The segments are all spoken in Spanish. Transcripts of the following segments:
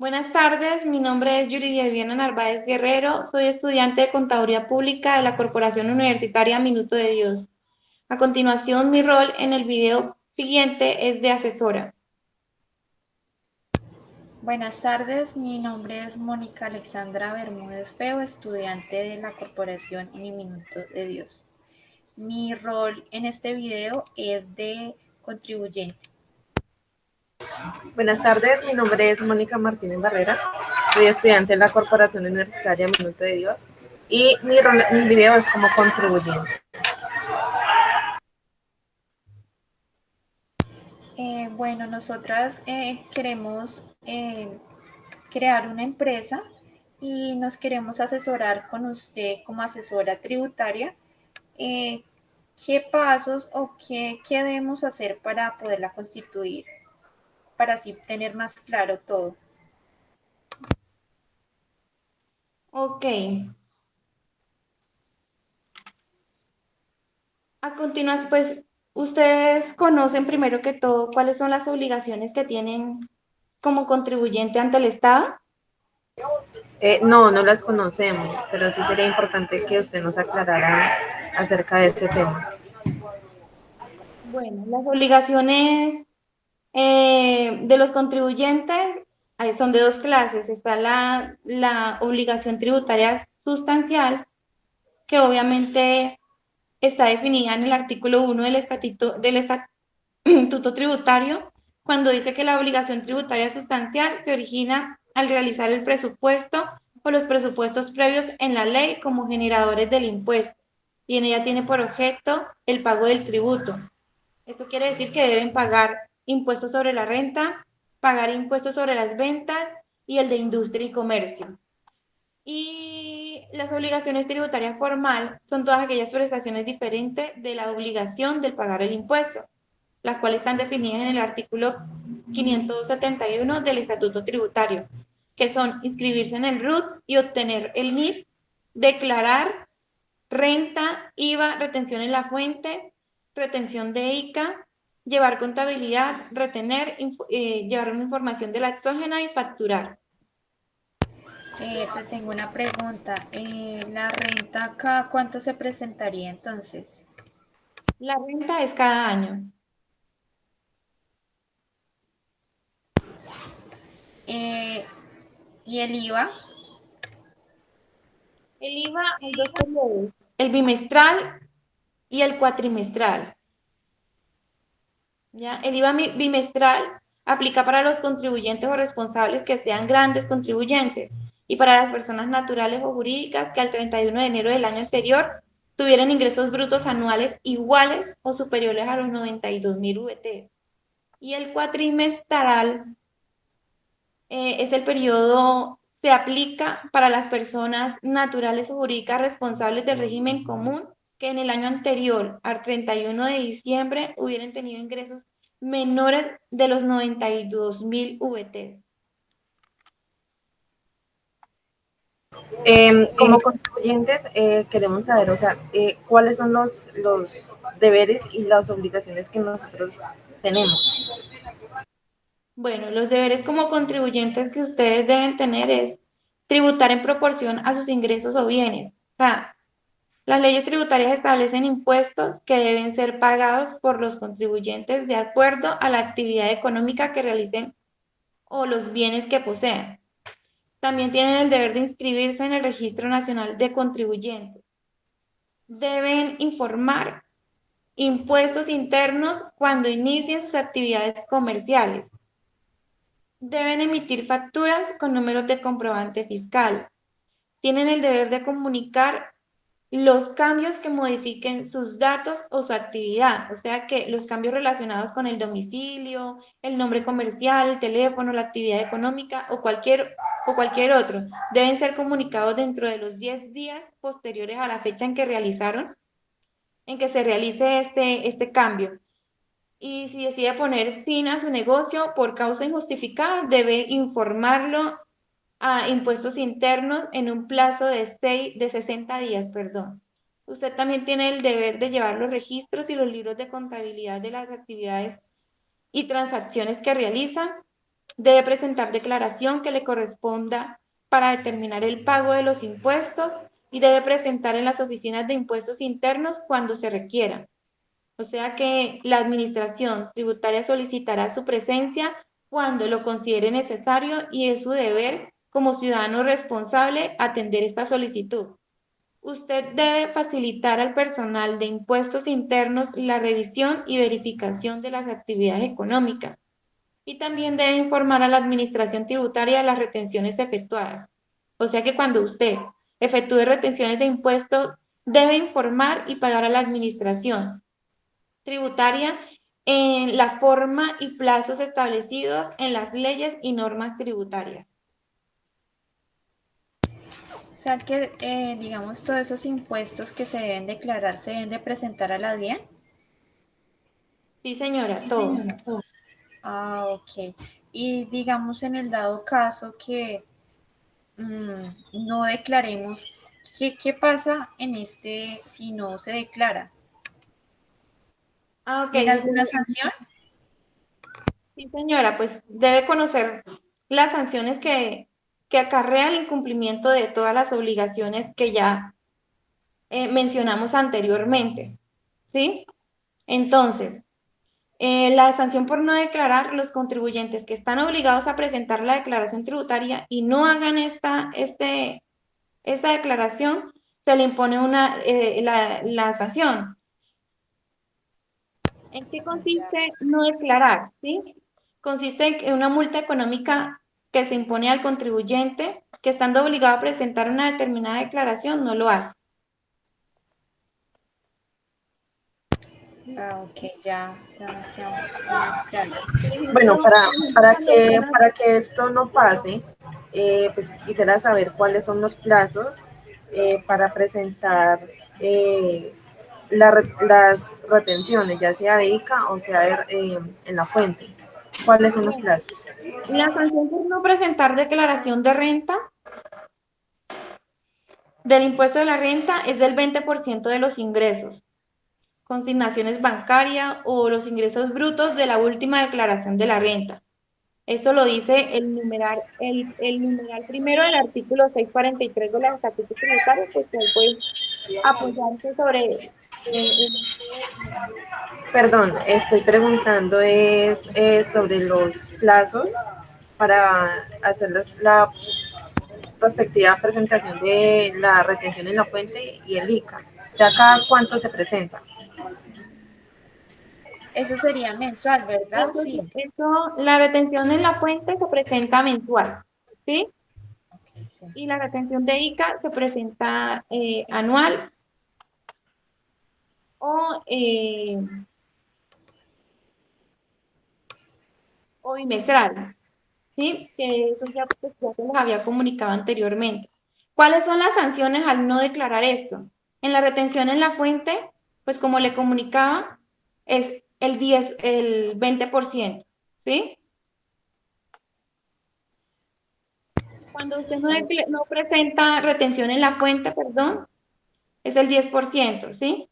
Buenas tardes, mi nombre es Yuridia Viviana Narváez Guerrero, soy estudiante de Contaduría Pública de la Corporación Universitaria Minuto de Dios. A continuación, mi rol en el video siguiente es de asesora. Buenas tardes, mi nombre es Mónica Alexandra Bermúdez Feo, estudiante de la Corporación Mi Minuto de Dios. Mi rol en este video es de contribuyente. Buenas tardes, mi nombre es Mónica Martínez Barrera, soy estudiante de la Corporación Universitaria Minuto de Dios y mi rol en el video es como contribuyente. Bueno, nosotras queremos crear una empresa y nos queremos asesorar con usted como asesora tributaria. ¿Qué pasos o qué debemos hacer para poderla constituir? Para así tener más claro todo. Ok. A continuación, pues, ustedes conocen primero que todo cuáles son las obligaciones que tienen como contribuyente ante el Estado. No las conocemos, pero sí sería importante que usted nos aclarara acerca de este tema. Bueno, las obligaciones de los contribuyentes son de dos clases. Está la obligación tributaria sustancial, que obviamente está definida en el artículo 1 del estatuto tributario, cuando dice que la obligación tributaria sustancial se origina al realizar el presupuesto o los presupuestos previos en la ley como generadores del impuesto, y en ella tiene por objeto el pago del tributo. Esto quiere decir que deben pagar impuestos sobre la renta, pagar impuestos sobre las ventas y el de industria y comercio. Y las obligaciones tributarias formal son todas aquellas prestaciones diferentes de la obligación de pagar el impuesto, las cuales están definidas en el artículo 571 del Estatuto Tributario, que son inscribirse en el RUT y obtener el NIT, declarar renta, IVA, retención en la fuente, retención de ICA, llevar contabilidad, retener, llevar una información de la exógena y facturar. Te tengo una pregunta. ¿La renta acá cuánto se presentaría entonces? La renta es cada año. ¿Y el IVA? El IVA hay dos periodos, el bimestral y el cuatrimestral. ¿Ya? El IVA bimestral aplica para los contribuyentes o responsables que sean grandes contribuyentes y para las personas naturales o jurídicas que al 31 de enero del año anterior tuvieran ingresos brutos anuales iguales o superiores a los 92.000 VT. Y el cuatrimestral es el periodo, se aplica para las personas naturales o jurídicas responsables del régimen común que en el año anterior, al 31 de diciembre, hubieran tenido ingresos menores de los 92.000 VT. Como contribuyentes queremos saber, o sea, cuáles son los deberes y las obligaciones que nosotros tenemos. Bueno, los deberes como contribuyentes que ustedes deben tener es tributar en proporción a sus ingresos o bienes. O sea, las leyes tributarias establecen impuestos que deben ser pagados por los contribuyentes de acuerdo a la actividad económica que realicen o los bienes que posean. También tienen el deber de inscribirse en el Registro Nacional de Contribuyentes. Deben informar impuestos internos cuando inicien sus actividades comerciales. Deben emitir facturas con números de comprobante fiscal. Tienen el deber de comunicar los cambios que modifiquen sus datos o su actividad, o sea que los cambios relacionados con el domicilio, el nombre comercial, el teléfono, la actividad económica o cualquier otro, deben ser comunicados dentro de los 10 días posteriores a la fecha en que se realice este cambio. Y si decide poner fin a su negocio por causa injustificada, debe informarlo a impuestos internos en un plazo de 60 días, perdón. Usted también tiene el deber de llevar los registros y los libros de contabilidad de las actividades y transacciones que realiza debe presentar declaración que le corresponda para determinar el pago de los impuestos y debe presentar en las oficinas de impuestos internos cuando se requiera. O sea que la administración tributaria solicitará su presencia cuando lo considere necesario y es su deber como ciudadano responsable atender esta solicitud. Usted debe facilitar al personal de impuestos internos la revisión y verificación de las actividades económicas y también debe informar a la administración tributaria de las retenciones efectuadas. O sea que cuando usted efectúe retenciones de impuestos, debe informar y pagar a la administración tributaria en la forma y plazos establecidos en las leyes y normas tributarias. O sea que, digamos, todos esos impuestos que se deben declarar se deben de presentar a la DIAN. Sí, señora, todo. Ah, ok. Y digamos, en el dado caso que no declaremos, ¿qué pasa en si no se declara? Ah, ok. ¿Tiene alguna sanción? Sí, señora, pues debe conocer las sanciones que acarrea el incumplimiento de todas las obligaciones que ya mencionamos anteriormente, ¿sí? Entonces, la sanción por no declarar, los contribuyentes que están obligados a presentar la declaración tributaria y no hagan esta declaración, se le impone la sanción. ¿En qué consiste no declarar? ¿Sí? Consiste en una multa económica que se impone al contribuyente que estando obligado a presentar una determinada declaración no lo hace. Ah, ok, ya, claro. Bueno, para que esto no pase, pues quisiera saber cuáles son los plazos para presentar las retenciones, ya sea de ICA o sea en la fuente. ¿Cuáles son los plazos? La sanción por no presentar declaración de renta del impuesto de la renta es del 20% de los ingresos, consignaciones bancarias o los ingresos brutos de la última declaración de la renta. Esto lo dice el numeral primero del artículo 643 de la Estatuto Tributario, pues ahí puede apoyarse sobre Perdón, estoy preguntando sobre los plazos para hacer la respectiva presentación de la retención en la fuente y el ICA. O sea, cada cuánto se presenta. Eso sería mensual, ¿verdad? Sí. La retención en la fuente se presenta mensual, ¿sí? Sí. Y la retención de ICA se presenta anual o bimestral, ¿sí? Que eso ya, pues, ya se les había comunicado anteriormente. ¿Cuáles son las sanciones al no declarar esto? En la retención en la fuente, pues como le comunicaba, es el 20%, ¿sí? Cuando usted no presenta retención en la fuente, perdón, es el 10%, ¿sí?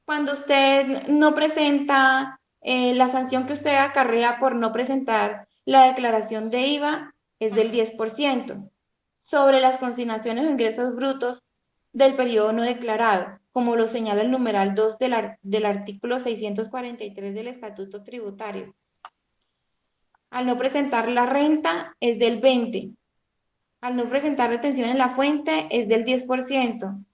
Cuando usted no presenta la sanción que usted acarrea por no presentar la declaración de IVA, es del 10%. Sobre las consignaciones o ingresos brutos del periodo no declarado, como lo señala el numeral 2 del artículo 643 del Estatuto Tributario. Al no presentar la renta es del 20%. Al no presentar retención en la fuente es del 10%.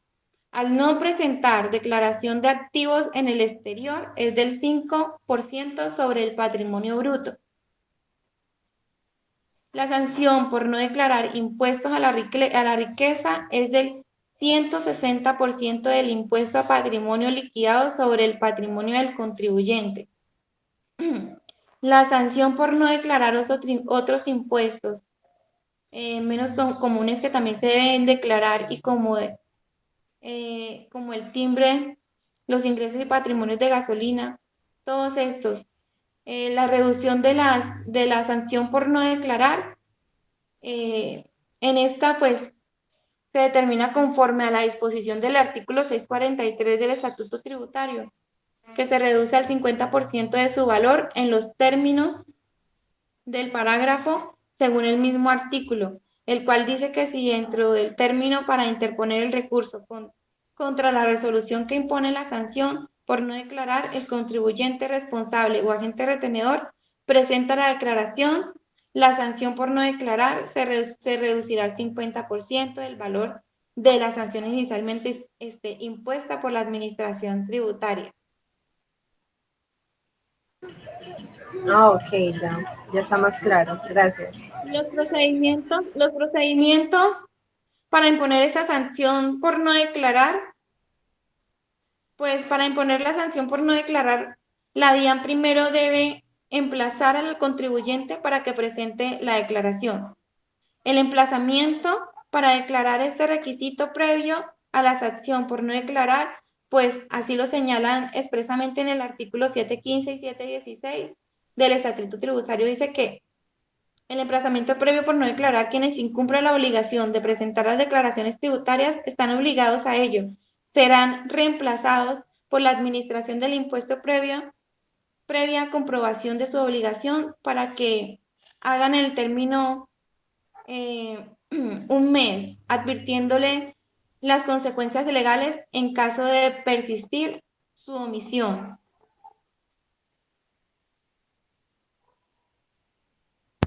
Al no presentar declaración de activos en el exterior es del 5% sobre el patrimonio bruto. La sanción por no declarar impuestos a la riqueza es del 160% del impuesto a patrimonio liquidado sobre el patrimonio del contribuyente. La sanción por no declarar otros impuestos menos comunes que también se deben declarar y como el timbre, los ingresos y patrimonios de gasolina, todos estos. La reducción de la sanción por no declarar, en esta pues se determina conforme a la disposición del artículo 643 del Estatuto Tributario, que se reduce al 50% de su valor en los términos del parágrafo según el mismo artículo, el cual dice que si dentro del término para interponer el recurso contra la resolución que impone la sanción por no declarar, el contribuyente responsable o agente retenedor presenta la declaración, la sanción por no declarar se reducirá al 50% del valor de la sanción inicialmente impuesta por la administración tributaria. Ah, ok, ya está más claro. Gracias. Los procedimientos para imponer esa sanción por no declarar, pues para imponer la sanción por no declarar, la DIAN primero debe emplazar al contribuyente para que presente la declaración. El emplazamiento para declarar este requisito previo a la sanción por no declarar, pues así lo señalan expresamente en el artículo 715 y 716 del Estatuto Tributario, dice que el emplazamiento previo por no declarar, quienes incumplan la obligación de presentar las declaraciones tributarias están obligados a ello. Serán reemplazados por la administración del impuesto previa comprobación de su obligación para que hagan el término un mes, advirtiéndole las consecuencias legales en caso de persistir su omisión.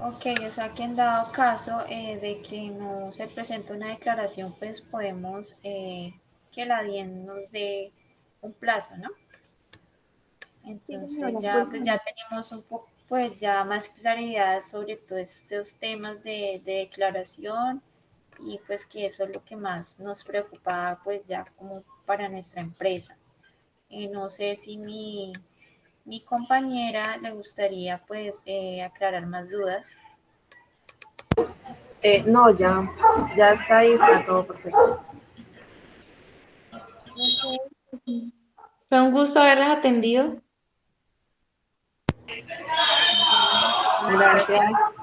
Ok, o sea que en dado caso de que no se presente una declaración, pues podemos que la DIAN nos dé un plazo, ¿no? Sí, Entonces señora, ya, pues, pues ya tenemos un poco, pues ya más claridad sobre todos estos temas de declaración y pues que eso es lo que más nos preocupa pues ya como para nuestra empresa. No sé si mi compañera le gustaría pues aclarar más dudas. No, ya está ahí, está todo perfecto. fue un gusto haberlas atendido. Bueno, muchas gracias. Gracias.